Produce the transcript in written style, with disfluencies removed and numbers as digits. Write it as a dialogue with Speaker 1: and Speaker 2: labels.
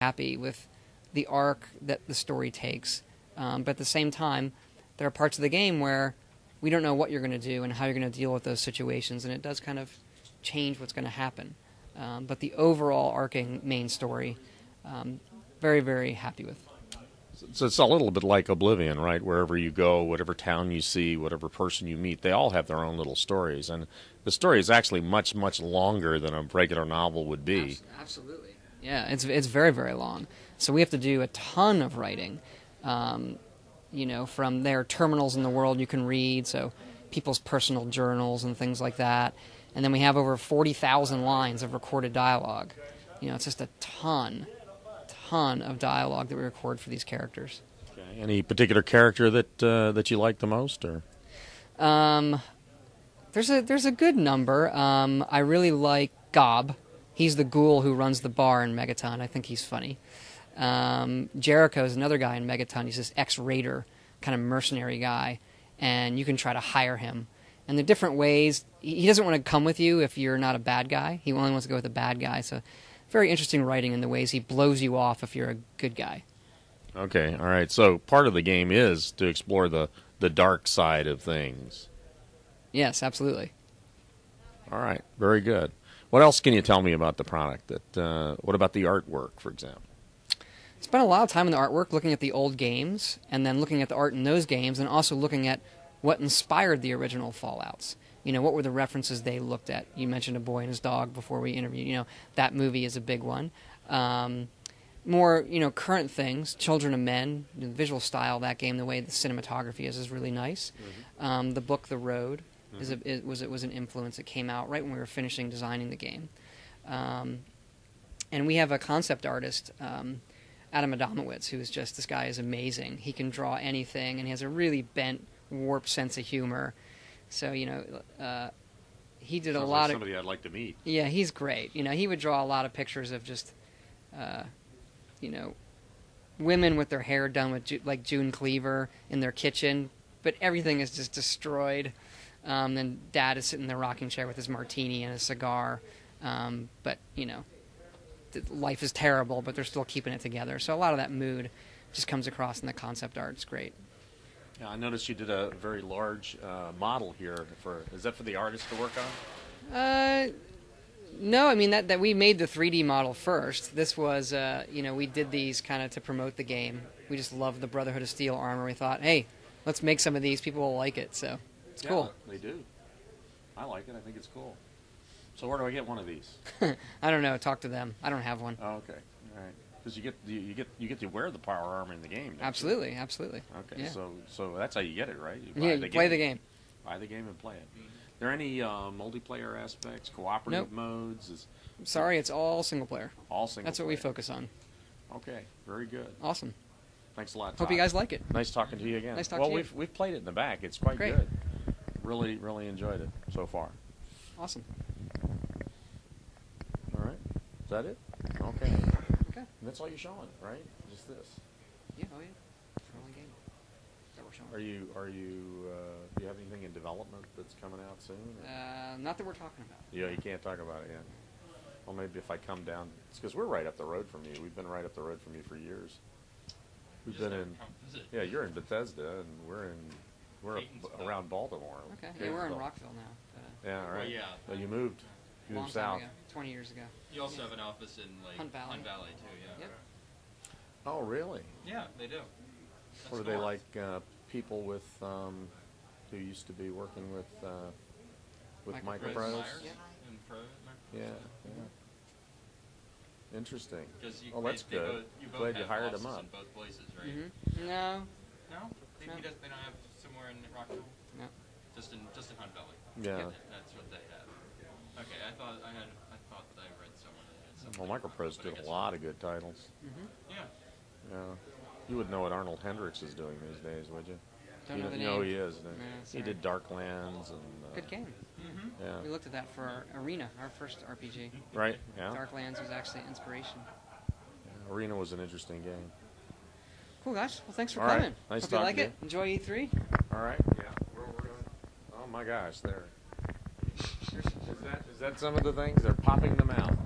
Speaker 1: happy with the arc that the story takes. But at the same time, there are parts of the game where we don't know what you're going to do and how you're going to deal with those situations, and it does kind of change what's going to happen. But the overall arcing main story, very, very happy with.
Speaker 2: So it's a little bit like Oblivion, right? Wherever you go, whatever town you see, whatever person you meet, they all have their own little stories. And the story is actually much, much longer than a regular novel would be.
Speaker 1: Absolutely. Yeah, it's very, very long. So we have to do a ton of writing. You know, from there are terminals in the world you can read, so people's personal journals and things like that. And then we have over 40,000 lines of recorded dialogue. You know, it's just a ton of dialogue that we record for these characters.
Speaker 2: Okay. Any particular character that you like the most, or?
Speaker 1: There's a good number. I really like Gob. He's the ghoul who runs the bar in Megaton. I think he's funny. Jericho's another guy in Megaton. He's this ex-raider, kind of mercenary guy, and you can try to hire him. And the different ways, he doesn't want to come with you if you're not a bad guy. He only wants to go with a bad guy. So very interesting writing in the ways he blows you off if you're a good guy.
Speaker 2: Okay, all right. So part of the game is to explore the dark side of things.
Speaker 1: Yes, absolutely.
Speaker 2: All right, very good. What else can you tell me about the product? What about the artwork, for example?
Speaker 1: Spent a lot of time in the artwork looking at the old games and then looking at the art in those games and also looking at what inspired the original Fallouts. You know, what were the references they looked at? You mentioned A Boy and His Dog before we interviewed. You know, that movie is a big one. More, you know, current things, Children of Men, the visual style of that game, the way the cinematography is really nice. Mm-hmm. The book The Road was an influence that came out right when we were finishing designing the game. And we have a concept artist, Adam Adamowicz, who is just, this guy is amazing. He can draw anything, and he has a really bent, warped sense of humor. So, you know, he did a lot of...
Speaker 2: somebody I'd like to meet.
Speaker 1: Yeah, he's great. You know, he would draw a lot of pictures of just, you know, women with their hair done with, like June Cleaver in their kitchen, but everything is just destroyed. Then Dad is sitting in the rocking chair with his martini and a cigar. But, you know, life is terrible, but they're still keeping it together. So a lot of that mood just comes across in the concept art. It's great.
Speaker 2: Yeah, I noticed you did a very large model here. Is that for the artist to work on?
Speaker 1: No, I mean that we made the 3D model first. This was, you know, we did these kind of to promote the game. We just love the Brotherhood of Steel armor. We thought, hey, let's make some of these. People will like it, so it's cool.
Speaker 2: They do. I like it. I think it's cool. So where do I get one of these?
Speaker 1: I don't know. Talk to them. I don't have one.
Speaker 2: Oh, okay. All right. Because you get to wear the power armor in the game.
Speaker 1: Absolutely, you? Absolutely.
Speaker 2: Okay.
Speaker 1: Yeah.
Speaker 2: So that's how you get it, right? You
Speaker 1: play the game.
Speaker 2: Buy the game and play it. Are there any multiplayer aspects, cooperative modes?
Speaker 1: Sorry, it's all single player.
Speaker 2: All single.
Speaker 1: That's what we focus on.
Speaker 2: Okay. Very good.
Speaker 1: Awesome.
Speaker 2: Thanks a lot, Todd.
Speaker 1: Hope you guys like it.
Speaker 2: Nice talking to you again.
Speaker 1: Nice talking to you.
Speaker 2: We've played it in the back. It's quite
Speaker 1: Great.
Speaker 2: good. Really, really enjoyed it so far.
Speaker 1: Awesome.
Speaker 2: All right. Is that it? Okay.
Speaker 1: Okay.
Speaker 2: And that's all you're showing, right? Just this.
Speaker 1: Yeah. Oh yeah. It's the only game that we're showing.
Speaker 2: Do you have anything in development that's coming out soon?
Speaker 1: Not that we're talking about.
Speaker 2: Yeah, you can't talk about it yet. Well, maybe if I come down, it's because we're right up the road from you. We've been right up the road from you for years. We've been in. Yeah, you're in Bethesda, and we're around Baltimore.
Speaker 1: Okay. Yeah, we're in Rockville now.
Speaker 2: Yeah, all right.
Speaker 3: Well, yeah.
Speaker 2: Well, you moved. You moved south.
Speaker 1: Ago, 20 years ago.
Speaker 3: You also have an office in
Speaker 1: Hunt Valley.
Speaker 3: too, yeah.
Speaker 1: Yep.
Speaker 2: Oh, really?
Speaker 3: Yeah, they do.
Speaker 2: What are they like? People with who used to be working with Microprose?
Speaker 1: Yeah.
Speaker 2: Yeah. Interesting.
Speaker 3: Oh,
Speaker 2: that's good. Glad you hired them up.
Speaker 3: In both places, right?
Speaker 1: Mm-hmm. No.
Speaker 3: No? They don't have somewhere in Rockville?
Speaker 1: No.
Speaker 3: Just in Hunt Valley.
Speaker 2: Yeah.
Speaker 3: That's what they have. Okay, I thought that I read somewhere that had something.
Speaker 2: Well, Microprose did a lot of good titles.
Speaker 1: Mm-hmm.
Speaker 3: Yeah.
Speaker 2: Yeah. You would know what Arnold Hendricks is doing these days, would you?
Speaker 1: Don't know the
Speaker 2: You know
Speaker 1: name.
Speaker 2: who he is.
Speaker 1: Yeah,
Speaker 2: he did Darklands and.
Speaker 1: Good game.
Speaker 3: Mm-hmm.
Speaker 2: Yeah.
Speaker 1: We looked at that for our Arena, our first RPG.
Speaker 2: Right. Yeah.
Speaker 1: Darklands was actually inspiration.
Speaker 2: Yeah, Arena was an interesting game.
Speaker 1: Cool, guys. Well, thanks for
Speaker 2: All right.
Speaker 1: coming.
Speaker 2: Nice
Speaker 1: Hope you
Speaker 2: talking
Speaker 1: like
Speaker 2: to
Speaker 1: it. Enjoy E3.
Speaker 2: All right. Yeah. We're going. Oh my gosh, there. Is that some of the things? They're popping them out.